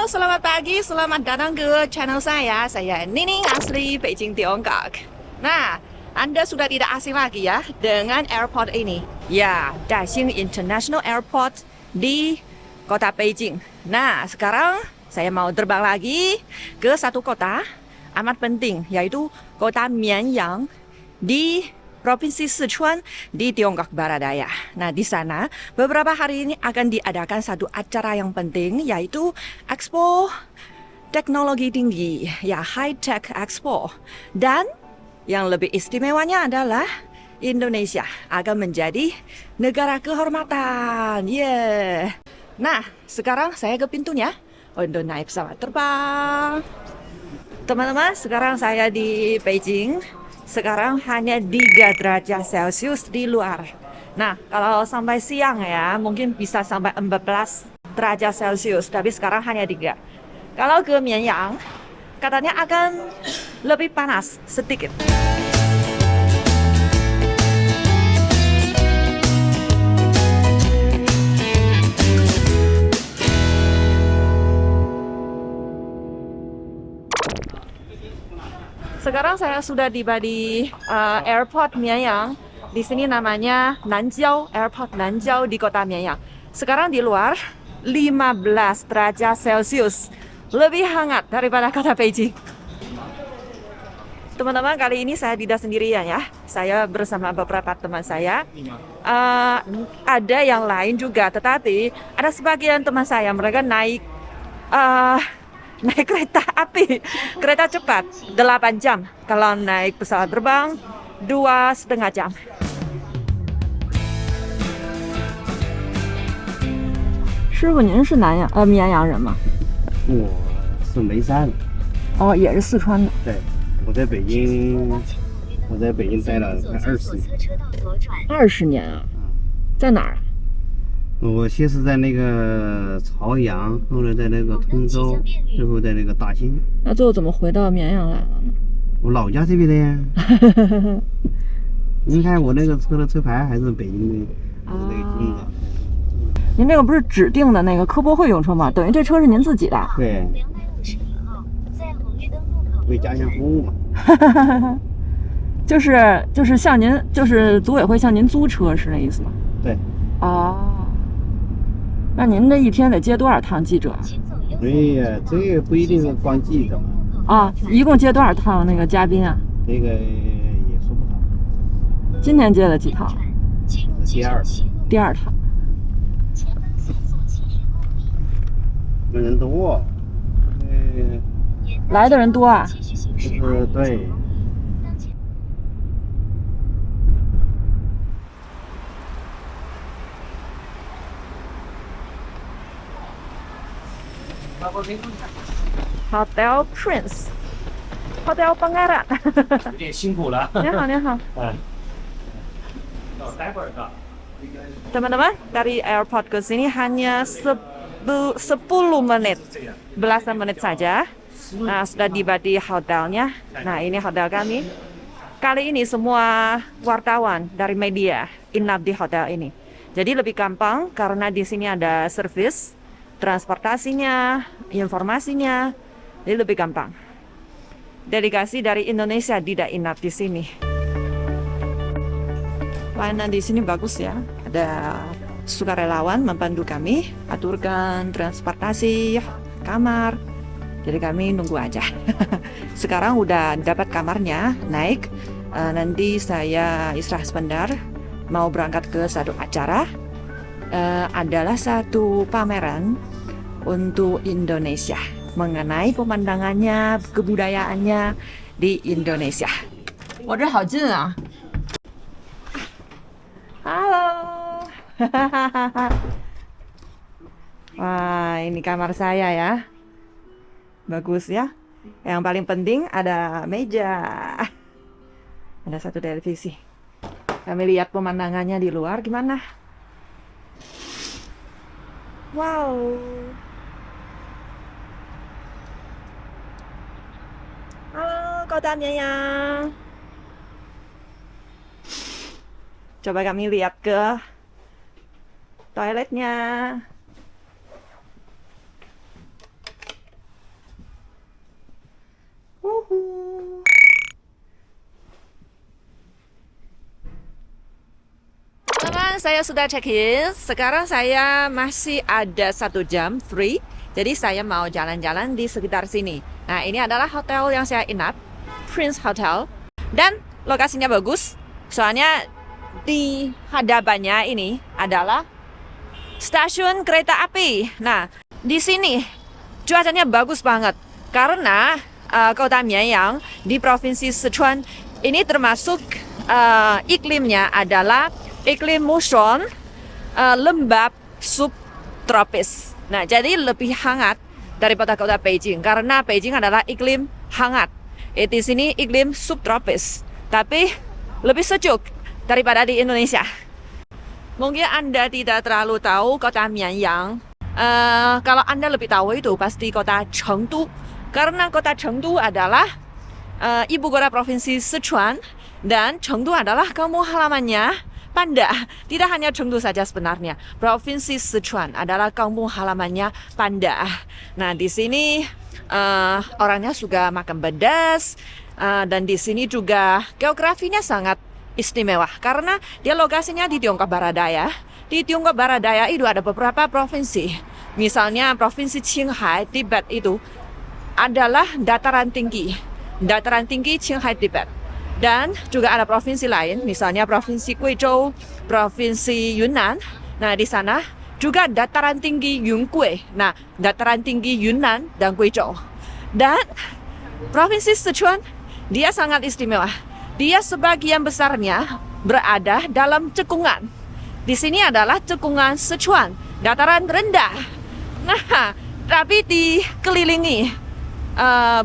selamat pagi, selamat datang ke channel saya Nining asli Beijing, Tiongkok. Nah, Anda sudah tidak asing lagi ya dengan airport ini. Ya, Daxing International Airport di kota Beijing. Nah, sekarang saya mau terbang lagi ke satu kota amat penting, yaitu kota Mianyang di Provinsi Sichuan di Tiongkok Barat Daya. Nah, di sana beberapa hari ini akan diadakan satu acara yang penting, yaitu Expo Teknologi Tinggi, ya High Tech Expo. Dan yang lebih istimewanya adalah Indonesia akan menjadi negara kehormatan. Yeah. Nah, sekarang saya ke pintunya untuk naik pesawat terbang. Teman-teman, sekarang saya di Beijing. Sekarang hanya 3 derajat Celcius di luar. Nah, kalau sampai siang ya, mungkin bisa sampai 14 derajat Celcius. Tapi sekarang hanya 3. Kalau ke Mianyang, katanya akan lebih panas sedikit. Sekarang saya sudah tiba di airport Mianyang. Di sini namanya Nanjiao, Airport Nanjiao di kota Mianyang. Sekarang di luar 15 derajat Celcius. Lebih hangat daripada kota Beijing. Teman-teman, kali ini saya tidak sendirian ya. Saya bersama beberapa teman saya. Ada yang lain juga, tetapi ada sebagian teman saya, mereka naik kereta api, kereta cepat 8 jam. Kalau naik pesawat terbang 2,5 jam.师傅，您是绵阳人吗？我是眉山的，哦，也是四川的。对，我在北京待了快20年。20年啊？在哪儿？我先是在那个朝阳，后来在那个通州，最后在那个大兴。那最后怎么回到绵阳来了呢？我老家这边的呀。您看我那个车的车牌还是北京的，那个金的。您这个不是指定的那个科博会用车吗？等于这车是您自己的。对。为家乡服务嘛。就是向您，就是组委会向您租车是那意思吗？对。哦。那您这一天得接多少趟记者啊？哎呀，这个不一定是光记者嘛。啊，一共接多少趟那个嘉宾啊？这个也说不好。今天接了几趟？第2趟。第2趟。人多，来的人多啊？就是对。Hotel Prince, Hotel Pangeran. 有点辛苦了。您好，您好。待会儿的。Teman-teman, dari airport ke sini hanya 10 menit, belasan menit saja. Nah, sudah tiba di hotelnya. Nah, ini hotel kami. Kali ini semua wartawan dari media inap di hotel ini. Jadi lebih gampang karena di sini ada servis transportasinya, informasinya, jadi lebih gampang. Delegasi dari Indonesia tidak inap di sini. Pelayanan di sini bagus ya. Ada sukarelawan membantu kami aturkan transportasi, kamar. Jadi kami nunggu aja. Sekarang udah dapat kamarnya, naik. Nanti saya istirahat sebentar, mau berangkat ke satu acara. Adalah satu pameran untuk Indonesia mengenai pemandangannya, kebudayaannya di Indonesia. 我这好近啊 Halo. Wah, ini kamar saya ya. Bagus ya. Yang paling penting ada meja. Ada satu televisi. Kami lihat pemandangannya di luar gimana? Wow. Halo, kota Mianyang. Coba kami lihat ke toiletnya. saya sudah check-in. Sekarang saya masih ada 1 jam free. Jadi saya mau jalan-jalan di sekitar sini. Nah, ini adalah hotel yang saya inap, Prince Hotel. Dan lokasinya bagus. Soalnya di hadapannya ini adalah stasiun kereta api. Nah, di sini cuacanya bagus banget. Karena kota Mianyang di provinsi Sichuan ini termasuk iklimnya adalah iklim muson lembab subtropis. Nah, jadi lebih hangat daripada kota Beijing karena Beijing adalah iklim hangat. Di sini iklim subtropis, tapi lebih sejuk daripada di Indonesia. Mungkin Anda tidak terlalu tahu kota Mianyang. Kalau Anda lebih tahu itu pasti kota Chengdu. Karena kota Chengdu adalah ibu kota provinsi Sichuan dan Chengdu adalah kampung halamannya panda. Tidak hanya Chengdu saja sebenarnya. Provinsi Sichuan adalah kampung halamannya panda. Nah, di sini orangnya suka makan pedas dan di sini juga geografinya sangat istimewa karena dia lokasinya di Tiongkok Barat Daya. Di Tiongkok Barat Daya itu ada beberapa provinsi. Misalnya provinsi Qinghai, Tibet itu adalah dataran tinggi. Dataran tinggi Qinghai, Tibet. Dan juga ada provinsi lain, misalnya provinsi Guizhou, provinsi Yunnan. Nah, di sana juga dataran tinggi Yunnan. Nah, dataran tinggi Yunnan dan Guizhou. Dan provinsi Sichuan, dia sangat istimewa. Dia sebagian besarnya berada dalam cekungan. Di sini adalah cekungan Sichuan, dataran rendah. Nah, tapi dikelilingi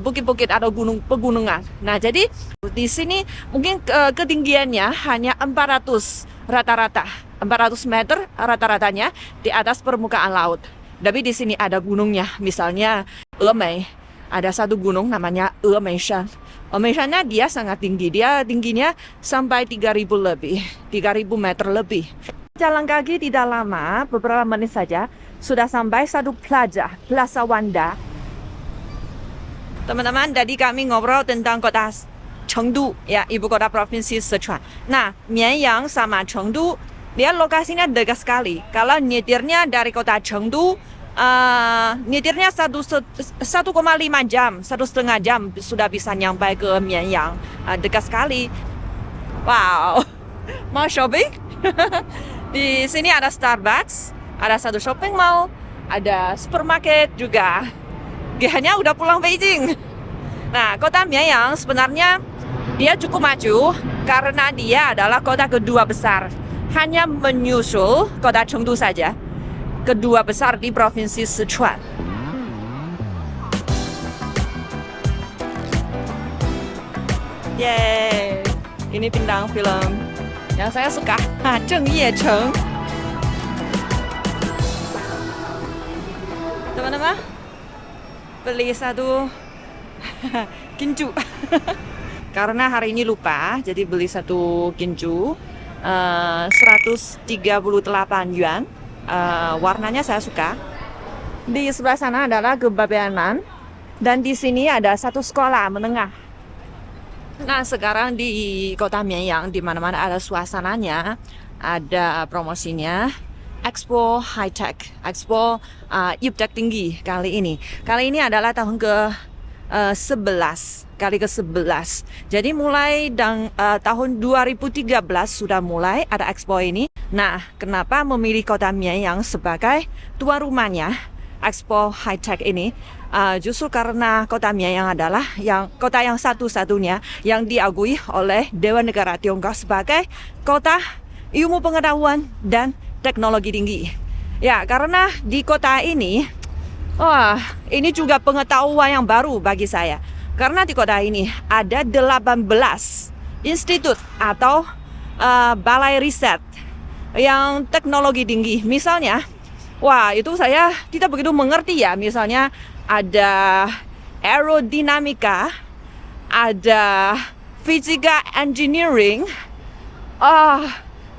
bukit-bukit atau pegunungan. Nah, jadi di sini mungkin ketinggiannya hanya 400 rata-rata, 400 meter rata-ratanya di atas permukaan laut. Tapi di sini ada gunungnya, misalnya Emei. Ada satu gunung namanya Emeishan. Emeishannya dia sangat tinggi, dia tingginya sampai 3.000 lebih, 3.000 meter lebih. Jalan kaki tidak lama, beberapa menit saja sudah sampai satu Plaza Wanda. Teman-teman, tadi kami ngobrol tentang kota Chengdu, ya, ibu kota provinsi Sichuan. Nah, Mianyang sama Chengdu, dia lokasinya dekat sekali. Kalau nyetirnya dari kota Chengdu, nyetirnya 1,5 jam, 1,5 jam sudah bisa nyampe ke Mianyang. Dekat sekali. Wow, mau shopping? Di sini ada Starbucks, ada satu shopping mall, ada supermarket juga. Hanya udah pulang Beijing. Nah, kota Mianyang sebenarnya dia cukup maju karena dia adalah kota kedua besar. Hanya menyusul kota Chengdu saja. Kedua besar di provinsi Sichuan. Yeay. Ini bintang film yang saya suka. Zheng Yecheng. Teman-teman, beli satu ginju. Karena hari ini lupa, jadi beli satu ginju 138 yuan. Warnanya saya suka. Di sebelah sana adalah Kebabeanan dan di sini ada satu sekolah menengah. Nah, sekarang di kota Mianyang di mana-mana ada suasananya, ada promosinya. Expo High Tech, Expo Iptek Tinggi kali ini. Kali ini adalah tahun ke-11, kali ke-11. Jadi mulai tahun 2013 sudah mulai ada Expo ini. Nah, kenapa memilih kota Mianyang sebagai tuan rumahnya Expo High Tech ini? Justru karena kota Mianyang adalah kota yang satu-satunya yang diakui oleh Dewan Negara Tiongkok sebagai kota ilmu pengetahuan dan teknologi tinggi. Ya, karena di kota ini, ini juga pengetahuan yang baru bagi saya. Karena di kota ini ada 18 institut atau balai riset yang teknologi tinggi. Misalnya, itu saya tidak begitu mengerti ya. Misalnya ada aerodinamika, ada fisika engineering.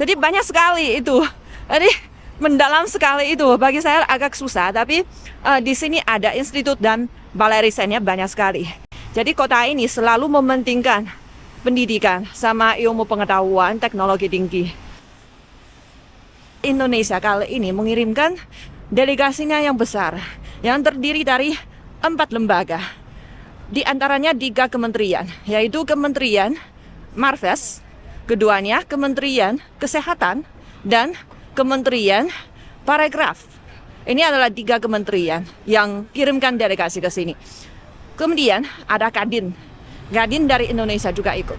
Jadi banyak sekali itu. Jadi mendalam sekali itu. Bagi saya agak susah, tapi di sini ada institut dan balai risetnya banyak sekali. Jadi kota ini selalu mementingkan pendidikan sama ilmu pengetahuan teknologi tinggi. Indonesia kali ini mengirimkan delegasinya yang besar, yang terdiri dari 4 lembaga. Di antaranya 3 kementerian, yaitu Kementerian Marves, keduanya Kementerian Kesehatan, dan Kementerian Parekraf. Ini adalah 3 kementerian yang kirimkan delegasi ke sini. Kemudian ada Kadin dari Indonesia juga ikut.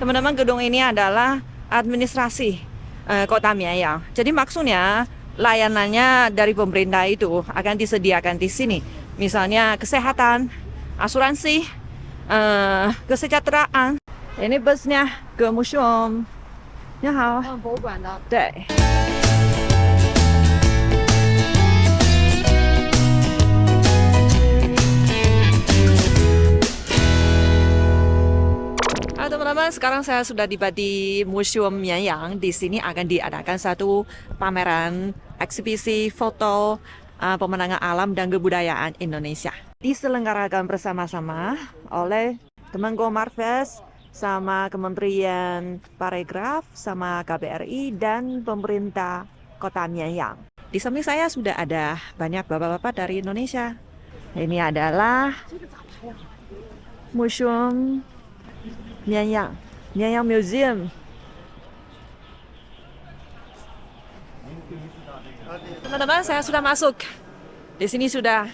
Teman-teman, gedung ini adalah administrasi Kota Mianyang. Jadi maksudnya layanannya dari pemerintah itu akan disediakan di sini. Misalnya kesehatan, asuransi, kesejahteraan. Ini busnya ke museum. Ya, hao. 博物馆的。对。Halo teman-teman, sekarang saya sudah tiba di Museum Mianyang. Di sini akan diadakan satu pameran eksibisi foto pemandangan alam dan kebudayaan Indonesia. Diselenggarakan bersama-sama oleh Kemenko Marves, sama Kementerian Parekraf, sama KBRI, dan pemerintah Kota Mianyang. Di samping saya sudah ada banyak bapak-bapak dari Indonesia. Ini adalah Museum Mianyang, Mianyang Museum. Teman-teman, saya sudah masuk. Di sini sudah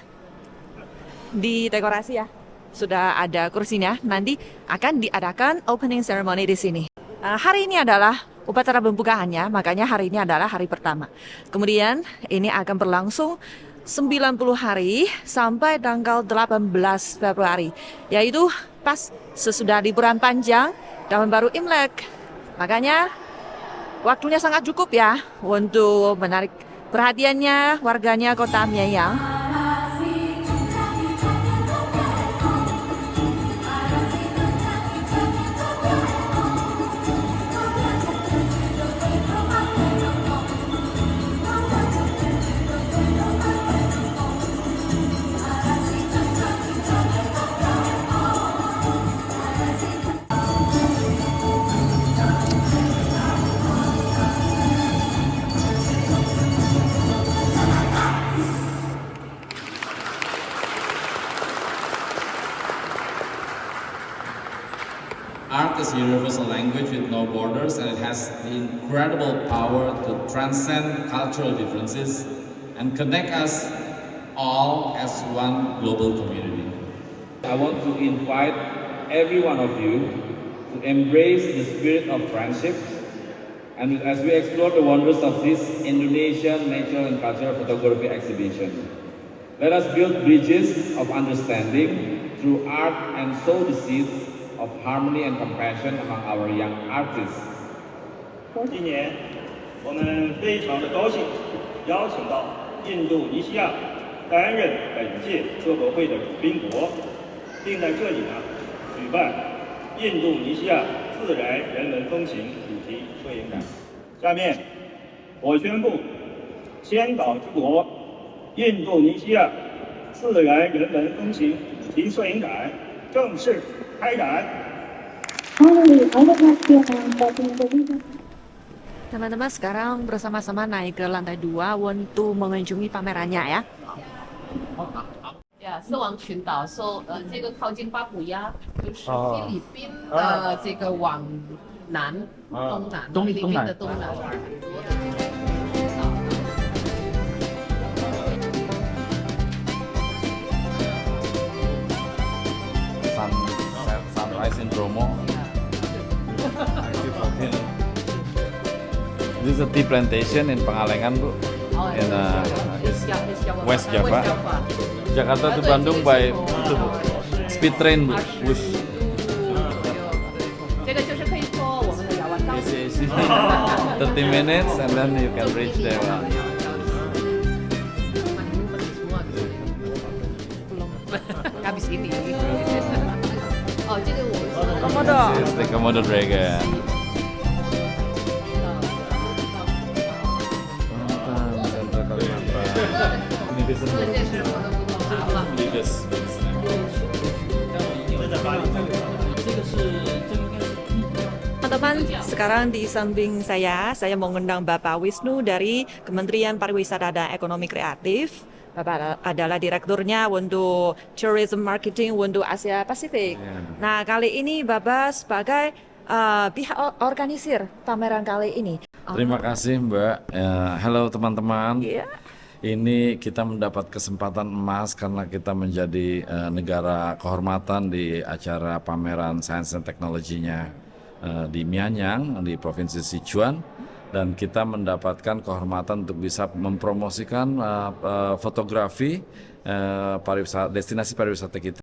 didekorasi ya. Sudah ada kursinya. Nanti akan diadakan opening ceremony di sini. Hari ini adalah upacara pembukaannya, makanya hari ini adalah hari pertama. Kemudian ini akan berlangsung 90 hari sampai tanggal 18 Februari, yaitu pas sesudah liburan panjang Tahun Baru Imlek. Makanya waktunya sangat cukup ya untuk menarik perhatiannya warganya Kota Mianyang. Art is a universal language with no borders, and it has the incredible power to transcend cultural differences and connect us all as one global community. I want to invite every one of you to embrace the spirit of friendship, and as we explore the wonders of this Indonesian natural and cultural photography exhibition, let us build bridges of understanding through art and sow the seeds of harmony and compassion among our young artists. 今年我们非常的高兴，邀请到印度尼西亚担任本届科博会的主宾国，并在这里呢举办印度尼西亚自然人文风情主题摄影展。下面我宣布，千岛之国印度尼西亚自然人文风情主题摄影展正式开展。 Teman-teman, sekarang bersama-sama naik ke lantai 2 untuk mengunjungi pamerannya ya. 狮王群岛受这个靠近巴布亚，就是菲律宾的这个往南、东南，菲律宾的东南，很多的这个群岛。 Sunrise in Bromo. This is a tea plantation in Pangalengan, Bu. In West Java. Jakarta to Bandung by speed train, Bu. Wush. 这个就是可以坐我们的遥望道。 30 minutes and then you can reach there. Belum habis ini. Oh, 这个我们说的 Komodo. This is the Komodo dragon. Sentra Kalimantan. Ini di 这是我的古董茶嘛。 Leaders. 它的 teman-teman, sekarang di samping saya mengundang Bapak Wisnu dari Kementerian Pariwisata dan Ekonomi Kreatif. Bapak adalah direkturnya untuk Tourism Marketing untuk Asia Pasifik. Nah, kali ini Bapak sebagai pihak organisir pameran kali ini. Terima kasih Mbak. Halo teman-teman. Iya. Ini kita mendapat kesempatan emas karena kita menjadi negara kehormatan di acara pameran sains dan teknologinya di Mianyang di Provinsi Sichuan, dan kita mendapatkan kehormatan untuk bisa mempromosikan fotografi destinasi pariwisata kita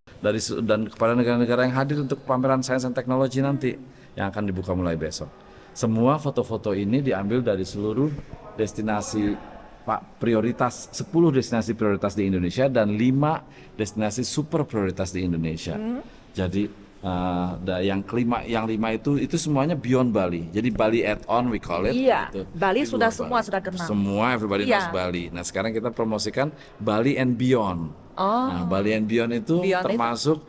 dan kepada negara-negara yang hadir untuk pameran sains dan teknologi nanti yang akan dibuka mulai besok. Semua foto-foto ini diambil dari seluruh destinasi prioritas, 10 destinasi prioritas di Indonesia dan 5 destinasi super prioritas di Indonesia. Jadi yang lima itu semuanya beyond Bali. Jadi Bali add-on we call it. Iya, gitu. Bali sudah semua sudah kenal. Semua everybody knows Bali. Nah, sekarang kita promosikan Bali and Beyond. Nah, Bali and Beyond itu termasuk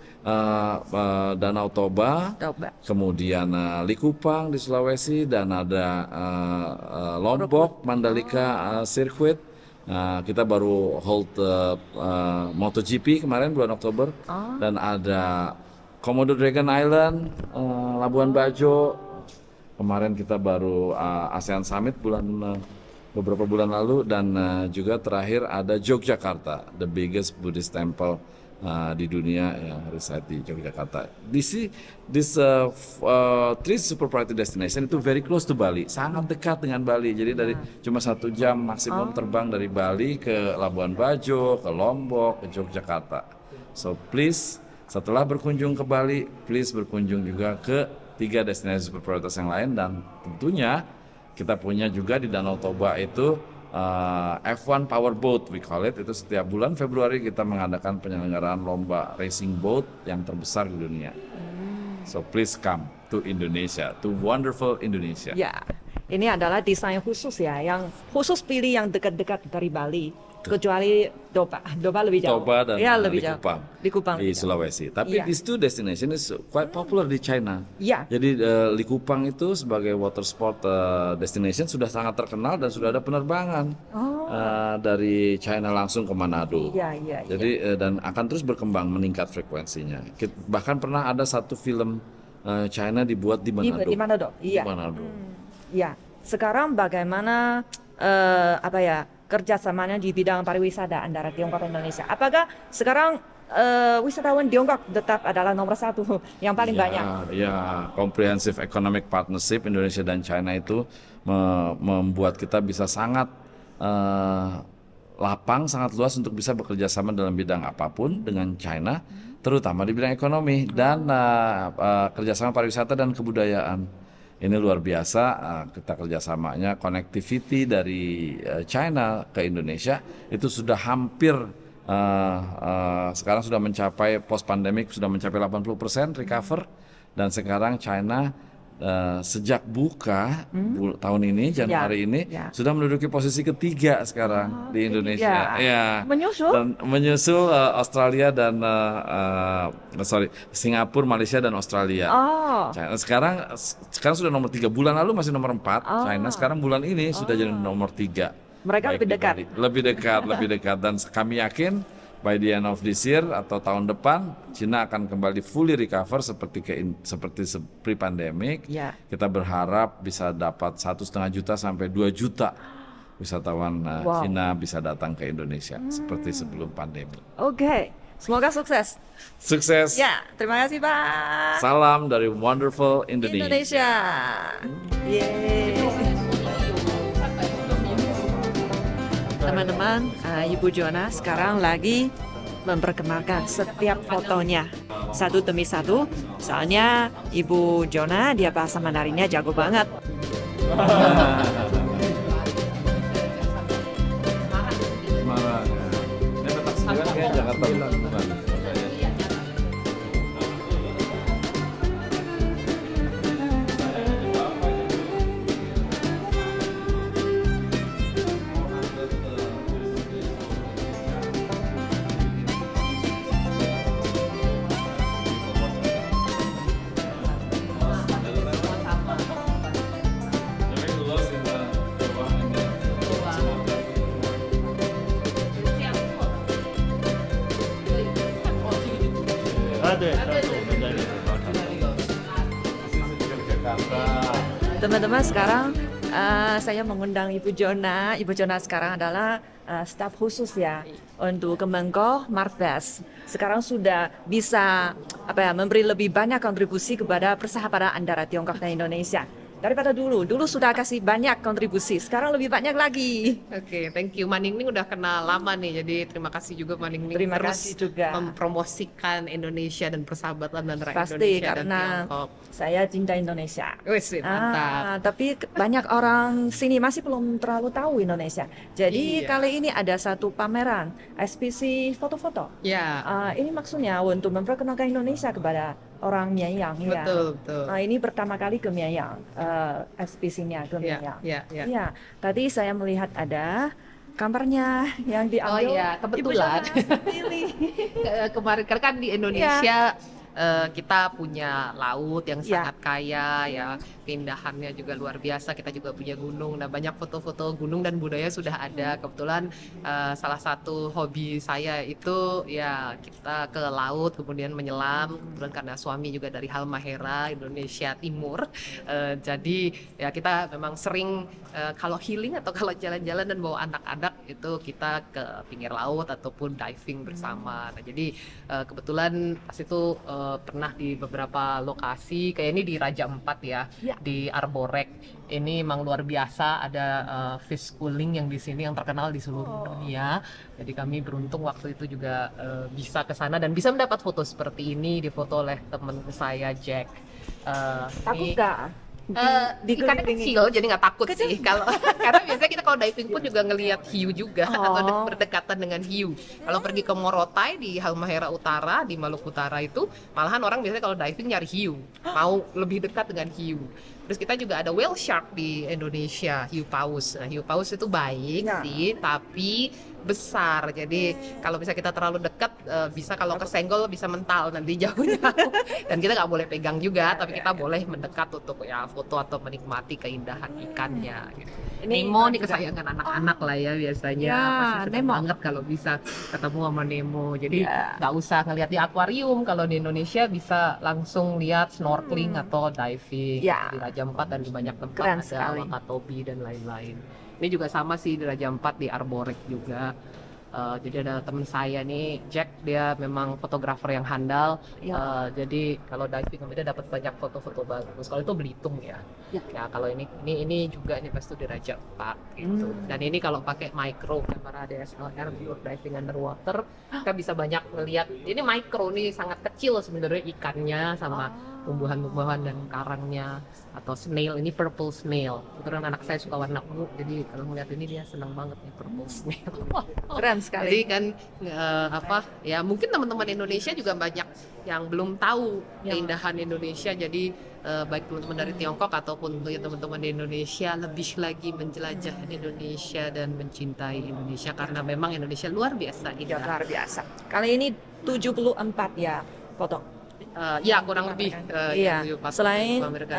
Danau Toba, kemudian Likupang di Sulawesi, dan ada Lombok, Mandalika Circuit. Kita baru hold MotoGP kemarin bulan Oktober, dan ada Komodo Dragon Island, Labuan Bajo. Kemarin kita baru ASEAN Summit beberapa bulan lalu, dan juga terakhir ada Yogyakarta, the biggest Buddhist temple di dunia yang reside di Yogyakarta. This three super priority destination itu very close to Bali, sangat dekat dengan Bali. Jadi dari cuma 1 jam maksimum terbang dari Bali ke Labuan Bajo, ke Lombok, ke Yogyakarta. So please, setelah berkunjung ke Bali, please berkunjung juga ke 3 destinasi super prioritas yang lain, dan tentunya kita punya juga di Danau Toba itu F1 Power Boat we call it. Itu setiap bulan Februari kita mengadakan penyelenggaraan lomba racing boat yang terbesar di dunia. So please come to Indonesia, to wonderful Indonesia. Ya, ini adalah desain khusus ya, yang khusus pilih yang dekat-dekat dari Bali. Kecuali Toba lebih jauh. Toba dan lebih jauh. Likupang di Sulawesi. Tapi these two destination is quite popular di China. Iya. Jadi Likupang itu sebagai water sport destination sudah sangat terkenal dan sudah ada penerbangan dari China langsung ke Manado. Iya. Jadi dan akan terus berkembang, meningkat frekuensinya. Bahkan pernah ada satu film China dibuat di Manado. Di Manado. Iya. Di Manado. Ya. Sekarang bagaimana kerjasamanya di bidang pariwisata antara Tiongkok dan Indonesia? Apakah sekarang wisatawan Tiongkok tetap adalah nomor 1 yang paling banyak? Ya, Comprehensive Economic Partnership Indonesia dan China itu membuat kita bisa sangat lapang, sangat luas untuk bisa bekerja sama dalam bidang apapun dengan China, terutama di bidang ekonomi dan kerjasama pariwisata dan kebudayaan. Ini luar biasa, kita kerjasamanya, connectivity dari China ke Indonesia itu sudah hampir sekarang sudah mencapai post pandemic, sudah mencapai 80% recover, dan sekarang China sejak buka tahun ini Januari ini sudah menduduki posisi ketiga sekarang di Indonesia. Menyusul Australia dan Singapura, Malaysia dan Australia. China sekarang sudah nomor 3. Bulan lalu masih nomor 4. China sekarang bulan ini sudah jadi nomor 3. Mereka lebih dekat dan kami yakin by the end of this year atau tahun depan China akan kembali fully recover seperti pre-pandemic. Kita berharap bisa dapat 1,5 juta sampai 2 juta wisatawan China bisa datang ke Indonesia seperti sebelum pandemi. Oke, semoga sukses. Sukses. Ya, terima kasih Pak. Salam dari wonderful Indonesia. Teman-teman, Ibu Jona sekarang lagi memperkenalkan setiap fotonya satu demi satu. Soalnya Ibu Jona dia bahasa Mandarinnya jago banget. Ini petak 9 kayak Jakarta bukan. 对，上次我们在那个广场。 Teman-teman, sekarang saya mengundang Ibu Jona. Ibu Jona sekarang adalah staf khusus ya untuk Kemenko Marves. Sekarang sudah bisa memberi lebih banyak kontribusi kepada persahabatan antara Tiongkok dan Indonesia. Daripada dulu sudah kasih banyak kontribusi, sekarang lebih banyak lagi. Oke, thank you. Maningning udah kenal lama nih, jadi terima kasih juga Maningning Terima terus kasih juga. mempromosikan Indonesia dan persahabatan antara Pasti Indonesia dan karena Tiongkok. saya cinta Indonesia. Wih, mantap. Tapi banyak orang sini masih belum terlalu tahu Indonesia. Jadi Iya. kali ini ada satu pameran SPC foto-foto. Ya, Ini maksudnya untuk memperkenalkan Indonesia kepada orang Mianyang. Ya. betul. Ini pertama kali ke Mianyang, SPC-nya ke Mianyang. Ya. Iya, tadi saya melihat ada gambarnya yang Oh diambil. iya, kebetulan. Ibu Jona pilih. Kemarin kan di Indonesia kita punya laut yang Ya. sangat kaya ya, keindahannya juga luar biasa. Kita juga punya gunung. Nah, banyak foto-foto gunung dan budaya sudah ada. Kebetulan salah satu hobi saya itu ya kita ke laut kemudian menyelam. Kebetulan karena suami juga dari Halmahera, Indonesia Timur. Jadi ya kita memang sering kalau healing atau kalau jalan-jalan dan bawa anak-anak itu kita ke pinggir laut ataupun diving bersama. Nah, jadi kebetulan pas itu pernah di beberapa lokasi kayak ini di Raja Ampat ya, di Arborek. Ini memang luar biasa, ada fish schooling yang di sini yang terkenal di seluruh dunia. Jadi kami beruntung waktu itu juga bisa ke sana dan bisa mendapat foto seperti ini, difoto oleh teman saya Jack. Takut Ini- nggak? Ikannya kecil jadi nggak takut sih kalau karena biasanya kita kalau diving pun juga ngelihat hiu juga atau berdekatan dengan hiu. Kalau pergi ke Morotai di Halmahera Utara di Maluku Utara itu malahan orang biasanya kalau diving nyari hiu, mau lebih dekat dengan hiu. Terus kita juga ada whale shark di Indonesia, hiu paus. Nah, hiu paus itu baik sih, tapi besar. Jadi kalau bisa kita terlalu dekat, bisa kalau kesenggol bisa mental nanti jauh-jauh. Dan kita nggak boleh pegang juga, tapi kita boleh mendekat untuk ya foto atau menikmati keindahan ikannya. Gitu. Nemo nih kesayangan anak-anak lah ya biasanya. Ya, Pasti seneng Nemo. banget kalau bisa ketemu sama Nemo. Jadi nggak usah ngeliat di akuarium. Kalau di Indonesia bisa langsung lihat snorkeling atau diving Ya. di Raja Ampat dan di banyak tempat Keren ada sekali. Wakatobi dan lain-lain. Ini juga sama sih di Raja Ampat di Arborek juga. Jadi ada teman saya nih Jack, dia memang fotografer yang handal. Jadi kalau diving dia dapat banyak foto-foto bagus. Kalau itu Belitung ya. Ya kalau ini juga ini pasti di Raja Ampat gitu. Dan ini kalau pakai micro kamera DSLR untuk diving underwater, kita bisa banyak melihat. Ini micro nih sangat kecil sebenarnya ikannya sama tumbuhan-tumbuhan dan karangnya atau snail. Ini purple snail. Kebetulan anak saya suka warna ungu, jadi kalau melihat ini dia senang banget nih purple snail. Keren Jadi sekali. kan ya mungkin teman-teman Indonesia juga banyak yang belum tahu keindahan Indonesia. Jadi baik teman-teman dari Tiongkok ataupun teman-teman di Indonesia lebih lagi menjelajah Indonesia dan mencintai Indonesia karena memang Indonesia luar biasa Ya, indah. luar biasa. Kali ini 74 ya foto. Ya kurang lebih Iya. yang Selain Amerika.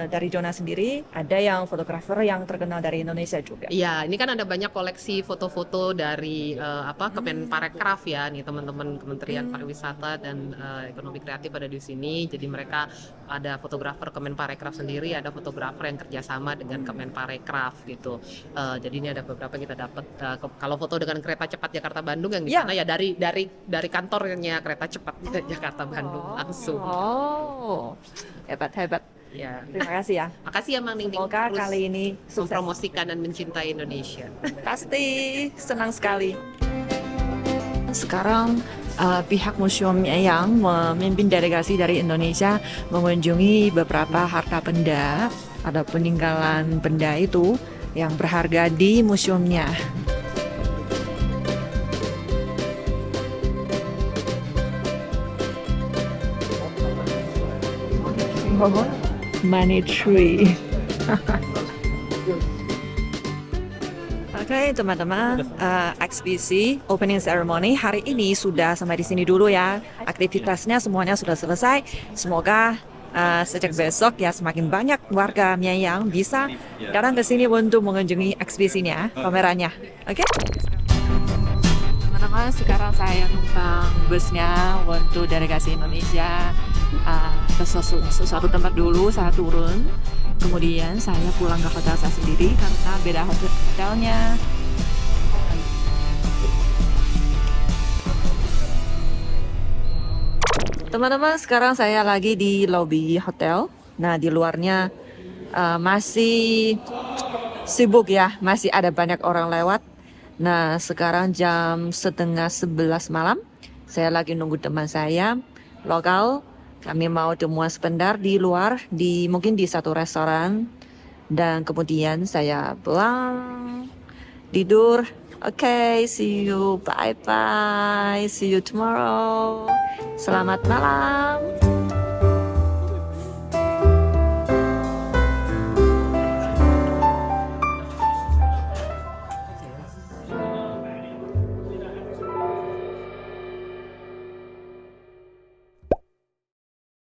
dari Jona sendiri, ada yang fotografer yang terkenal dari Indonesia juga. Iya, ini kan ada banyak koleksi foto-foto dari Kemenparekraf ya, nih teman-teman Kementerian Pariwisata dan Ekonomi Kreatif ada di sini. Jadi mereka ada fotografer Kemenparekraf sendiri, ada fotografer yang kerjasama dengan Kemenparekraf gitu. Jadi ini ada beberapa kita dapat. Kalau foto dengan kereta cepat Jakarta Bandung yang di sana ya dari kantornya kereta cepat Jakarta Bandung langsung. Oh, hebat. Ya, Terima kasih ya. makasih ya Mang Ningning. Semoga Terus kali ini sukses. mempromosikan dan mencintai Indonesia. Pasti senang sekali. Sekarang pihak Museum Mianyang memimpin delegasi dari Indonesia mengunjungi beberapa harta benda, ada peninggalan benda itu yang berharga di museumnya. Money tree. Oke teman-teman, eksibisi opening ceremony hari ini sudah sampai di sini dulu ya. Aktivitasnya semuanya sudah selesai. Semoga sejak besok ya semakin banyak warga Mianyang bisa datang ke sini untuk mengunjungi eksibisinya, pamerannya. Oke? Teman-teman, teman-teman, sekarang saya numpang busnya untuk delegasi Indonesia ke sesuatu tempat dulu. Saya turun, kemudian saya pulang ke hotel saya sendiri karena beda hotelnya. Teman-teman, sekarang saya lagi di lobby hotel. Nah, di luarnya masih sibuk ya, masih ada banyak orang lewat. Nah, sekarang jam setengah 11 malam. Saya lagi nunggu teman saya lokal. Kami mau temuan sebentar di luar, mungkin di satu restoran. Dan kemudian saya pulang, tidur. Oke, see you, bye-bye. See you tomorrow. Selamat malam.